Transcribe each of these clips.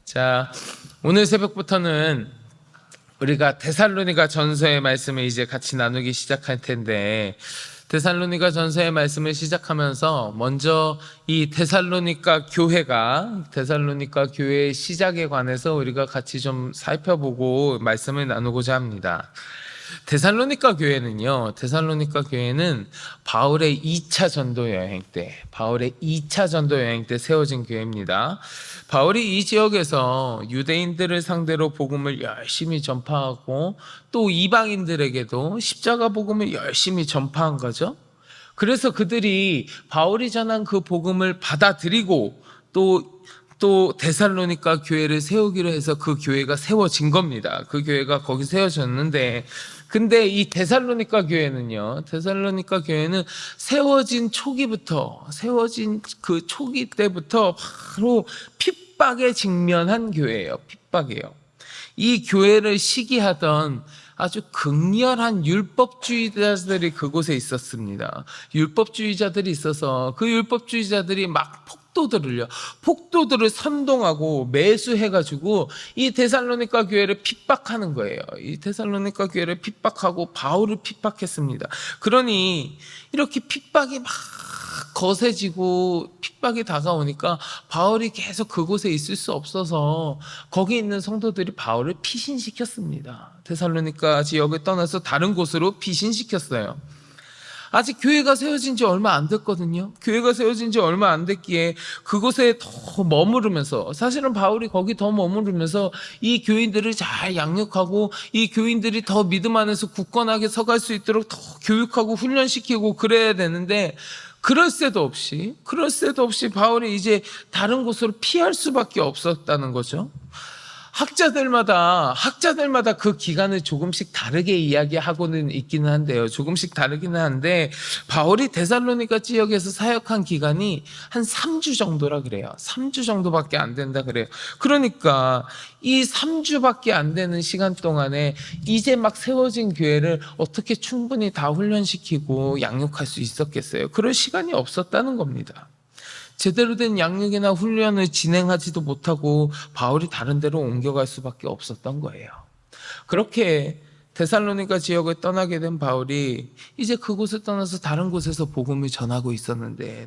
자, 오늘 새벽부터는 우리가 데살로니가 전서의 말씀을 이제 같이 나누기 시작할 텐데, 데살로니가 전서의 말씀을 시작하면서 먼저 이 데살로니가 교회의 시작에 관해서 우리가 같이 좀 살펴보고 말씀을 나누고자 합니다. 데살로니가 교회는 바울의 2차 전도 여행 때 세워진 교회입니다. 바울이 이 지역에서 유대인들을 상대로 복음을 열심히 전파하고 또 이방인들에게도 십자가 복음을 열심히 전파한 거죠. 그래서 그들이 바울이 전한 그 복음을 받아들이고 또 데살로니가 교회를 세우기로 해서 그 교회가 세워진 겁니다. 그 교회가 거기 세워졌는데, 근데 이 데살로니가 교회는 세워진 그 초기 때부터 바로 핍박에 직면한 교회예요. 핍박이에요. 이 교회를 시기하던 아주 극렬한 율법주의자들이 그곳에 있었습니다. 율법주의자들이 있어서 그 율법주의자들이 막 폭도들을 선동하고 매수해가지고 이 데살로니가 교회를 핍박하는 거예요. 이 데살로니가 교회를 핍박하고 바울을 핍박했습니다. 그러니 이렇게 핍박이 막 거세지고 핍박이 다가오니까 바울이 계속 그곳에 있을 수 없어서 거기 있는 성도들이 바울을 피신시켰습니다. 데살로니가 지역을 떠나서 다른 곳으로 피신시켰어요. 아직 교회가 세워진 지 얼마 안 됐거든요. 교회가 세워진 지 얼마 안 됐기에 그곳에 더 머무르면서, 사실은 바울이 거기 더 머무르면서 이 교인들을 잘 양육하고 이 교인들이 더 믿음 안에서 굳건하게 서갈 수 있도록 더 교육하고 훈련시키고 그래야 되는데, 그럴 새도 없이 바울이 이제 다른 곳으로 피할 수밖에 없었다는 거죠. 학자들마다 그 기간을 조금씩 다르게 이야기하고는 있기는 한데요. 조금씩 다르기는 한데, 바울이 데살로니가 지역에서 사역한 기간이 한 3주 정도라 그래요. 3주 정도밖에 안 된다 그래요. 그러니까 이 3주밖에 안 되는 시간 동안에 이제 막 세워진 교회를 어떻게 충분히 다 훈련시키고 양육할 수 있었겠어요? 그럴 시간이 없었다는 겁니다. 제대로 된 양육이나 훈련을 진행하지도 못하고 바울이 다른 데로 옮겨갈 수밖에 없었던 거예요. 그렇게 데살로니가 지역을 떠나게 된 바울이 이제 그곳을 떠나서 다른 곳에서 복음을 전하고 있었는데,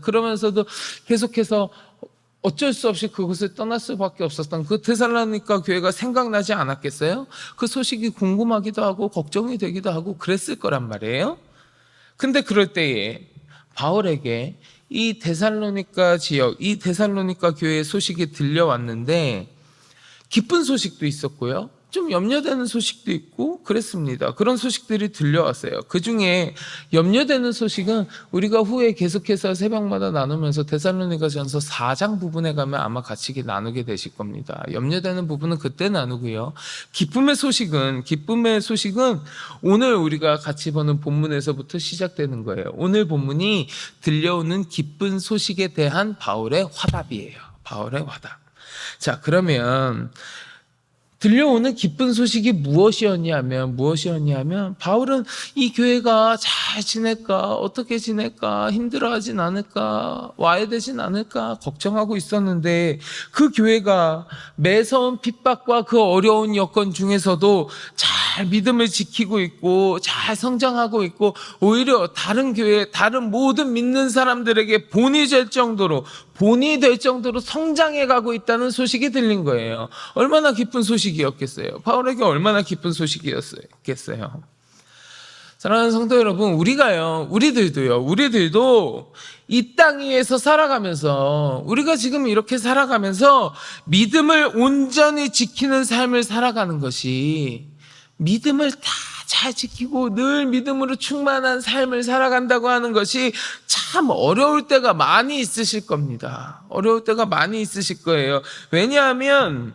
그러면서도 계속해서 어쩔 수 없이 그곳을 떠날 수밖에 없었던 그 데살로니가 교회가 생각나지 않았겠어요? 그 소식이 궁금하기도 하고 걱정이 되기도 하고 그랬을 거란 말이에요. 근데 그럴 때에 바울에게 이 데살로니가 교회의 소식이 들려왔는데, 기쁜 소식도 있었고요, 좀 염려되는 소식도 있고 그랬습니다. 그런 소식들이 들려왔어요. 그 중에 염려되는 소식은 우리가 후에 계속해서 새벽마다 나누면서 데살로니가 전서 4장 부분에 가면 아마 같이 나누게 되실 겁니다. 염려되는 부분은 그때 나누고요. 기쁨의 소식은 오늘 우리가 같이 보는 본문에서부터 시작되는 거예요. 오늘 본문이 들려오는 기쁜 소식에 대한 바울의 화답이에요. 바울의 화답. 자, 그러면 들려오는 기쁜 소식이 무엇이었냐면 바울은 이 교회가 잘 지낼까, 어떻게 지낼까, 힘들어하진 않을까, 와야 되진 않을까 걱정하고 있었는데, 그 교회가 매서운 핍박과 그 어려운 여건 중에서도 잘 믿음을 지키고 있고 잘 성장하고 있고, 오히려 다른 교회, 다른 모든 믿는 사람들에게 본이 될 정도로 성장해 가고 있다는 소식이 들린 거예요. 얼마나 기쁜 소식이었겠어요? 바울에게 얼마나 기쁜 소식이었겠어요? 사랑하는 성도 여러분, 우리들도 이 땅 위에서 살아가면서, 우리가 지금 이렇게 살아가면서 믿음을 온전히 지키는 삶을 살아가는 것이, 믿음을 다 잘 지키고 늘 믿음으로 충만한 삶을 살아간다고 하는 것이 참 어려울 때가 많이 있으실 겁니다. 어려울 때가 많이 있으실 거예요. 왜냐하면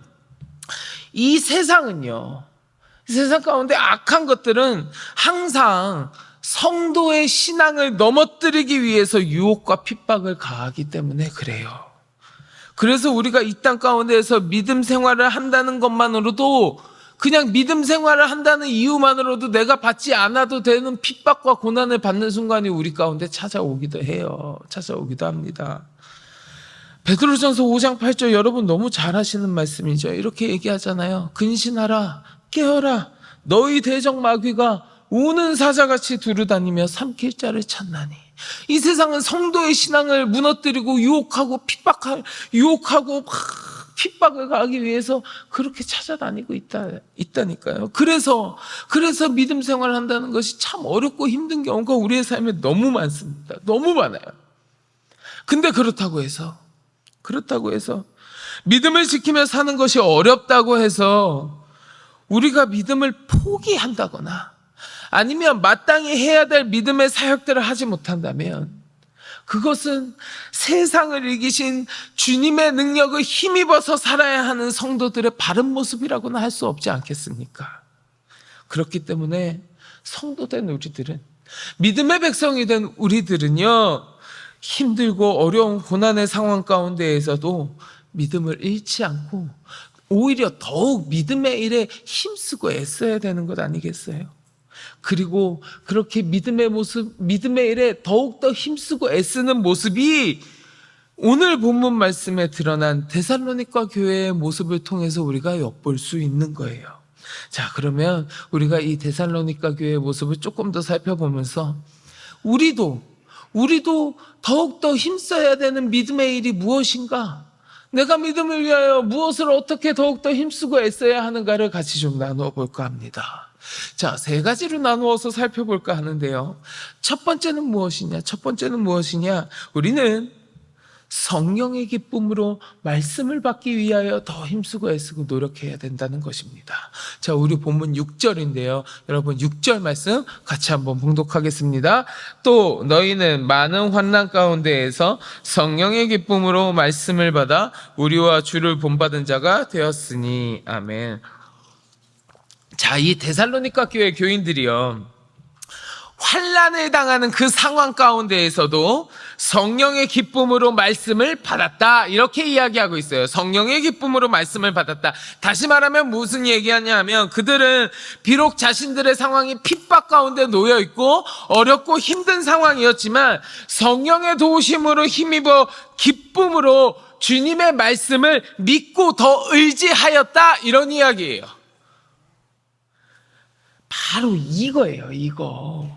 이 세상 가운데 악한 것들은 항상 성도의 신앙을 넘어뜨리기 위해서 유혹과 핍박을 가하기 때문에 그래요. 그래서 우리가 이 땅 가운데에서 믿음 생활을 한다는 것만으로도, 그냥 믿음 생활을 한다는 이유만으로도 내가 받지 않아도 되는 핍박과 고난을 받는 순간이 우리 가운데 찾아오기도 합니다. 베드로전서 5장 8절 여러분 너무 잘 하시는 말씀이죠. 이렇게 얘기하잖아요. 근신하라, 깨어라, 너희 대적 마귀가 우는 사자같이 두루다니며 삼킬 자를 찾나니. 이 세상은 성도의 신앙을 무너뜨리고 유혹하고 핍박을 가하기 위해서 그렇게 찾아다니고 있다니까요. 그래서 믿음 생활을 한다는 것이 참 어렵고 힘든 경우가 우리의 삶에 너무 많습니다. 너무 많아요. 근데 그렇다고 해서 믿음을 지키며 사는 것이 어렵다고 해서 우리가 믿음을 포기한다거나 아니면 마땅히 해야 될 믿음의 사역들을 하지 못한다면 그것은 세상을 이기신 주님의 능력을 힘입어서 살아야 하는 성도들의 바른 모습이라고는 할 수 없지 않겠습니까? 그렇기 때문에 성도된 우리들은, 믿음의 백성이 된 우리들은요, 힘들고 어려운 고난의 상황 가운데에서도 믿음을 잃지 않고 오히려 더욱 믿음의 일에 힘쓰고 애써야 되는 것 아니겠어요? 그리고 그렇게 믿음의 일에 더욱더 힘쓰고 애쓰는 모습이 오늘 본문 말씀에 드러난 데살로니가 교회의 모습을 통해서 우리가 엿볼 수 있는 거예요. 자, 그러면 우리가 이 데살로니가 교회의 모습을 조금 더 살펴보면서 우리도 더욱더 힘써야 되는 믿음의 일이 무엇인가? 내가 믿음을 위하여 무엇을 어떻게 더욱더 힘쓰고 애써야 하는가를 같이 좀 나누어 볼까 합니다. 자, 세 가지로 나누어서 살펴볼까 하는데요. 첫 번째는 무엇이냐? 우리는 성령의 기쁨으로 말씀을 받기 위하여 더 힘쓰고 애쓰고 노력해야 된다는 것입니다. 자, 우리 본문 6절인데요. 여러분 6절 말씀 같이 한번 봉독하겠습니다. 또 너희는 많은 환난 가운데에서 성령의 기쁨으로 말씀을 받아 우리와 주를 본받은 자가 되었으니. 아멘. 자, 이 데살로니가 교회 교인들이요, 환난을 당하는 그 상황 가운데에서도 성령의 기쁨으로 말씀을 받았다, 이렇게 이야기하고 있어요. 성령의 기쁨으로 말씀을 받았다. 다시 말하면 무슨 얘기하냐면 그들은 비록 자신들의 상황이 핍박 가운데 놓여 있고 어렵고 힘든 상황이었지만 성령의 도우심으로 힘입어 기쁨으로 주님의 말씀을 믿고 더 의지하였다, 이런 이야기예요. 바로 이거예요, 이거.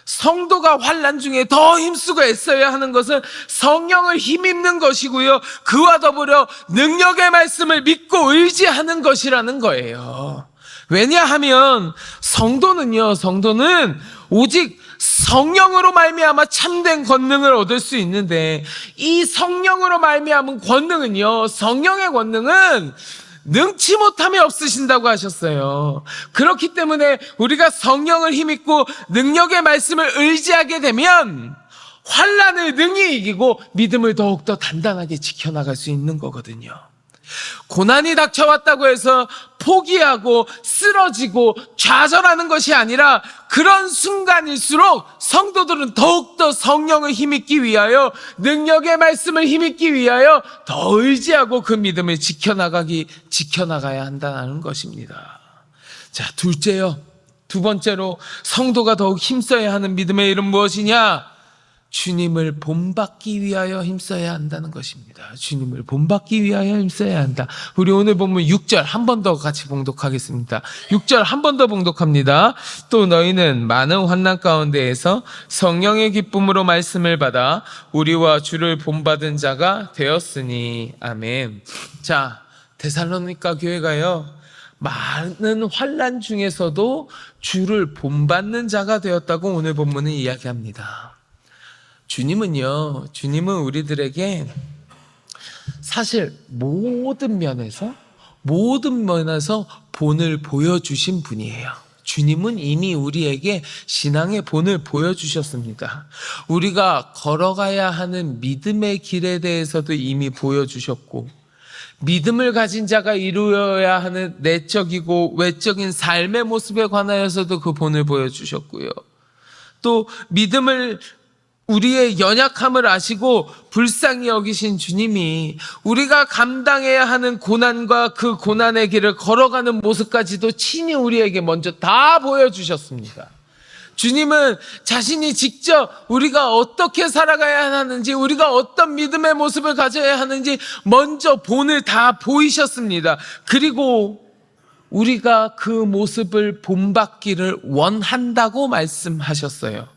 성도가 환난 중에 더 힘쓰고 애써야 하는 것은 성령을 힘입는 것이고요, 그와 더불어 능력의 말씀을 믿고 의지하는 것이라는 거예요. 왜냐하면 성도는 오직 성령으로 말미암아 참된 권능을 얻을 수 있는데, 이 성령으로 말미암은 권능은요, 성령의 권능은 능치 못함이 없으신다고 하셨어요. 그렇기 때문에 우리가 성령을 힘입고 능력의 말씀을 의지하게 되면 환난을 능히 이기고 믿음을 더욱더 단단하게 지켜나갈 수 있는 거거든요. 고난이 닥쳐왔다고 해서 포기하고 쓰러지고 좌절하는 것이 아니라, 그런 순간일수록 성도들은 더욱더 성령을 힘입기 위하여, 능력의 말씀을 힘입기 위하여 더 의지하고 그 믿음을 지켜나가야 한다는 것입니다. 자, 두 번째로 성도가 더욱 힘써야 하는 믿음의 일은 무엇이냐? 주님을 본받기 위하여 힘써야 한다는 것입니다. 주님을 본받기 위하여 힘써야 한다. 우리 오늘 본문 6절 한 번 더 같이 봉독하겠습니다. 6절 한 번 더 봉독합니다. 또 너희는 많은 환난 가운데에서 성령의 기쁨으로 말씀을 받아 우리와 주를 본받은 자가 되었으니. 아멘. 자, 데살로니가 교회가요, 많은 환난 중에서도 주를 본받는 자가 되었다고 오늘 본문은 이야기합니다. 주님은 우리들에게 사실 모든 면에서 본을 보여주신 분이에요. 주님은 이미 우리에게 신앙의 본을 보여주셨습니다. 우리가 걸어가야 하는 믿음의 길에 대해서도 이미 보여주셨고, 믿음을 가진 자가 이루어야 하는 내적이고 외적인 삶의 모습에 관하여서도 그 본을 보여주셨고요. 또 우리의 연약함을 아시고 불쌍히 여기신 주님이 우리가 감당해야 하는 고난과 그 고난의 길을 걸어가는 모습까지도 친히 우리에게 먼저 다 보여주셨습니다. 주님은 자신이 직접 우리가 어떻게 살아가야 하는지, 우리가 어떤 믿음의 모습을 가져야 하는지 먼저 본을 다 보이셨습니다. 그리고 우리가 그 모습을 본받기를 원한다고 말씀하셨어요.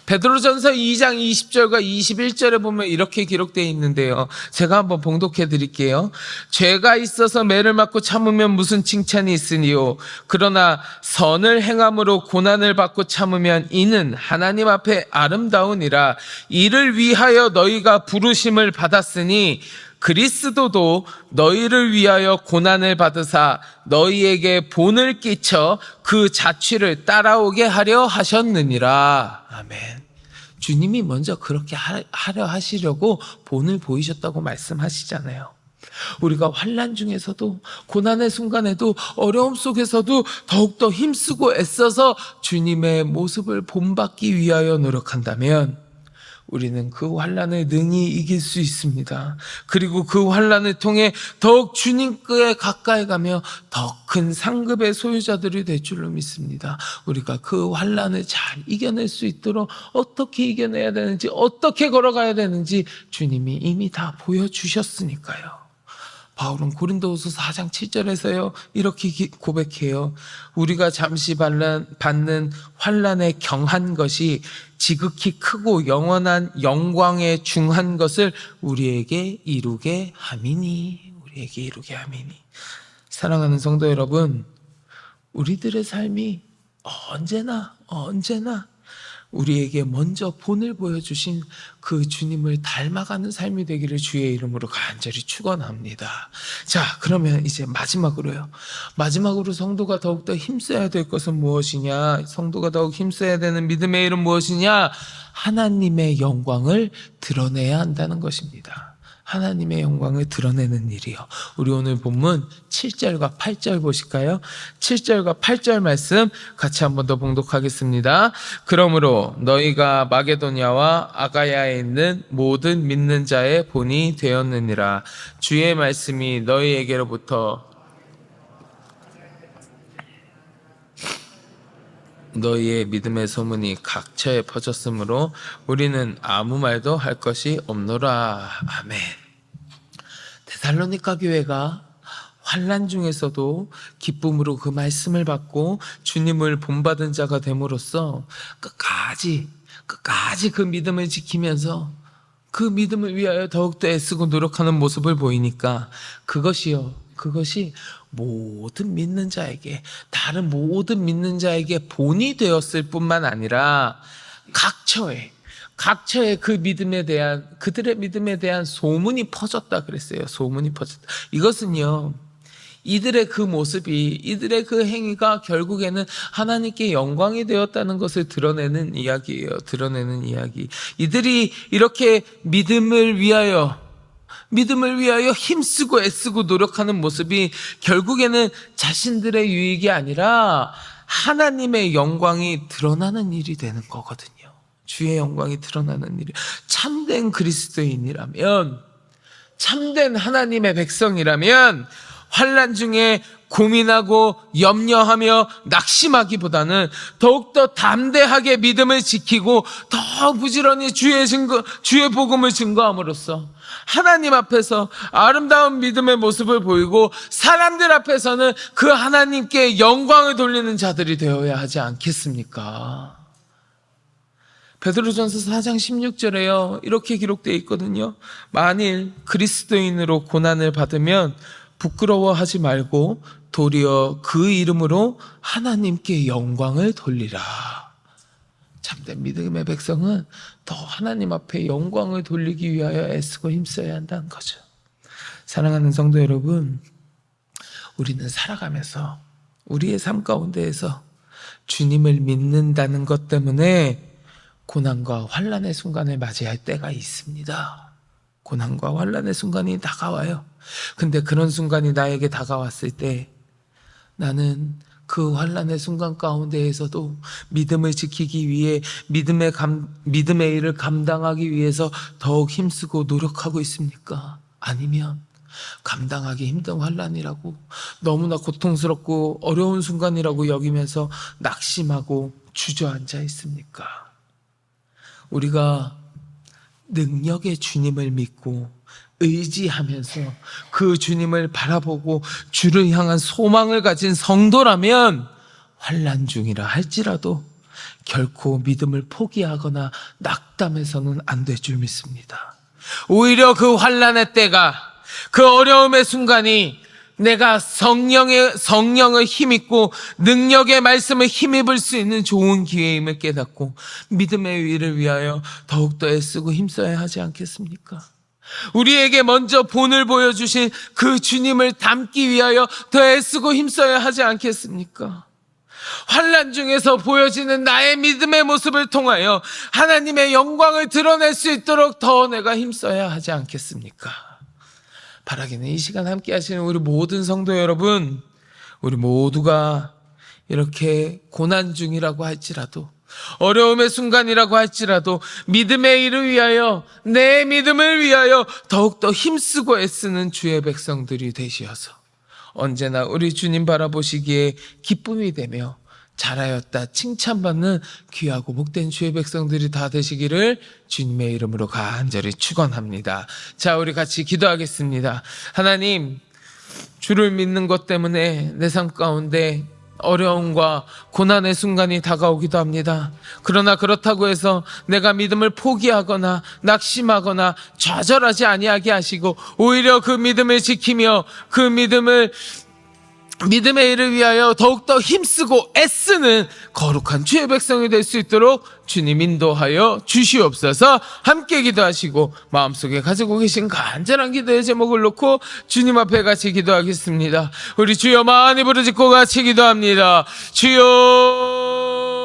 베드로전서 2장 20절과 21절에 보면 이렇게 기록되어 있는데요. 제가 한번 봉독해 드릴게요. 죄가 있어서 매를 맞고 참으면 무슨 칭찬이 있으니요. 그러나 선을 행함으로 고난을 받고 참으면 이는 하나님 앞에 아름다우니라. 이를 위하여 너희가 부르심을 받았으니 그리스도도 너희를 위하여 고난을 받으사 너희에게 본을 끼쳐 그 자취를 따라오게 하려 하셨느니라. 아멘. 주님이 먼저 그렇게 하려 하시려고 본을 보이셨다고 말씀하시잖아요. 우리가 환난 중에서도, 고난의 순간에도, 어려움 속에서도 더욱더 힘쓰고 애써서 주님의 모습을 본받기 위하여 노력한다면 우리는 그 환난을 능히 이길 수 있습니다. 그리고 그 환난을 통해 더욱 주님께 가까이 가며 더 큰 상급의 소유자들이 될 줄로 믿습니다. 우리가 그 환난을 잘 이겨낼 수 있도록 어떻게 이겨내야 되는지, 어떻게 걸어가야 되는지 주님이 이미 다 보여주셨으니까요. 바울은 고린도후서 4장 7절에서요 이렇게 고백해요. 우리가 잠시 받는 환난에 경한 것이 지극히 크고 영원한 영광에 중한 것을 우리에게 이루게 함이니. 우리에게 이루게 함이니. 사랑하는 성도 여러분, 우리들의 삶이 언제나 우리에게 먼저 본을 보여주신 그 주님을 닮아가는 삶이 되기를 주의 이름으로 간절히 축원합니다. 자, 그러면 이제 마지막으로 성도가 더욱더 힘써야 될 것은 무엇이냐? 성도가 더욱 힘써야 되는 믿음의 일은 무엇이냐? 하나님의 영광을 드러내야 한다는 것입니다. 하나님의 영광을 드러내는 일이요. 우리 오늘 본문 7절과 8절 보실까요? 7절과 8절 말씀 같이 한 번 더 봉독하겠습니다. 그러므로 너희가 마게도냐와 아가야에 있는 모든 믿는 자의 본이 되었느니라. 주의 말씀이 너희에게로부터 너희의 믿음의 소문이 각처에 퍼졌으므로 우리는 아무 말도 할 것이 없노라. 아멘. 데살로니가 교회가 환난 중에서도 기쁨으로 그 말씀을 받고 주님을 본받은 자가 됨으로써 끝까지 그 믿음을 지키면서 그 믿음을 위하여 더욱더 애쓰고 노력하는 모습을 보이니까 그것이 모든 믿는 자에게, 다른 모든 믿는 자에게 본이 되었을 뿐만 아니라 각처에 그 믿음에 대한, 그들의 믿음에 대한 소문이 퍼졌다 그랬어요. 소문이 퍼졌다. 이것은요, 이들의 그 모습이, 이들의 그 행위가 결국에는 하나님께 영광이 되었다는 것을 드러내는 이야기예요. 드러내는 이야기. 이들이 이렇게 믿음을 위하여 힘쓰고 애쓰고 노력하는 모습이 결국에는 자신들의 유익이 아니라 하나님의 영광이 드러나는 일이 되는 거거든요. 주의 영광이 드러나는 일이. 참된 그리스도인이라면, 참된 하나님의 백성이라면 환난 중에 고민하고 염려하며 낙심하기보다는 더욱더 담대하게 믿음을 지키고 더 부지런히 주의 복음을 증거함으로써 하나님 앞에서 아름다운 믿음의 모습을 보이고 사람들 앞에서는 그 하나님께 영광을 돌리는 자들이 되어야 하지 않겠습니까? 베드로전서 4장 16절에요 이렇게 기록되어 있거든요. 만일 그리스도인으로 고난을 받으면 부끄러워하지 말고 도리어 그 이름으로 하나님께 영광을 돌리라. 참된 믿음의 백성은 더 하나님 앞에 영광을 돌리기 위하여 애쓰고 힘써야 한다는 거죠. 사랑하는 성도 여러분, 우리는 살아가면서 우리의 삶 가운데에서 주님을 믿는다는 것 때문에 고난과 환난의 순간을 맞이할 때가 있습니다. 고난과 환난의 순간이 다가와요. 근데 그런 순간이 나에게 다가왔을 때 나는 그 환난의 순간 가운데에서도 믿음을 지키기 위해 믿음의 일을 감당하기 위해서 더욱 힘쓰고 노력하고 있습니까? 아니면 감당하기 힘든 환난이라고 너무나 고통스럽고 어려운 순간이라고 여기면서 낙심하고 주저앉아 있습니까? 우리가 능력의 주님을 믿고 의지하면서 그 주님을 바라보고 주를 향한 소망을 가진 성도라면 환난 중이라 할지라도 결코 믿음을 포기하거나 낙담해서는 안 될 줄 믿습니다. 오히려 그 환난의 때가, 그 어려움의 순간이 내가 성령을 힘입고 능력의 말씀을 힘입을 수 있는 좋은 기회임을 깨닫고 믿음의 위를 위하여 더욱더 애쓰고 힘써야 하지 않겠습니까? 우리에게 먼저 본을 보여주신 그 주님을 닮기 위하여 더 애쓰고 힘써야 하지 않겠습니까? 환난 중에서 보여지는 나의 믿음의 모습을 통하여 하나님의 영광을 드러낼 수 있도록 더 내가 힘써야 하지 않겠습니까? 바라기는 이 시간 함께 하시는 우리 모든 성도 여러분, 우리 모두가 이렇게 고난 중이라고 할지라도, 어려움의 순간이라고 할지라도 믿음의 일을 위하여, 내 믿음을 위하여 더욱더 힘쓰고 애쓰는 주의 백성들이 되시어서 언제나 우리 주님 바라보시기에 기쁨이 되며 잘하였다 칭찬받는 귀하고 복된 주의 백성들이 다 되시기를 주님의 이름으로 간절히 축원합니다. 자, 우리 같이 기도하겠습니다. 하나님, 주를 믿는 것 때문에 내 삶 가운데 어려움과 고난의 순간이 다가오기도 합니다. 그러나 그렇다고 해서 내가 믿음을 포기하거나 낙심하거나 좌절하지 아니하게 하시고 오히려 그 믿음을 지키며 그 믿음의 일을 위하여 더욱더 힘쓰고 애쓰는 거룩한 주의 백성이 될 수 있도록 주님 인도하여 주시옵소서. 함께 기도하시고 마음속에 가지고 계신 간절한 기도의 제목을 놓고 주님 앞에 같이 기도하겠습니다. 우리 주여 많이 부르짖고 같이 기도합니다. 주여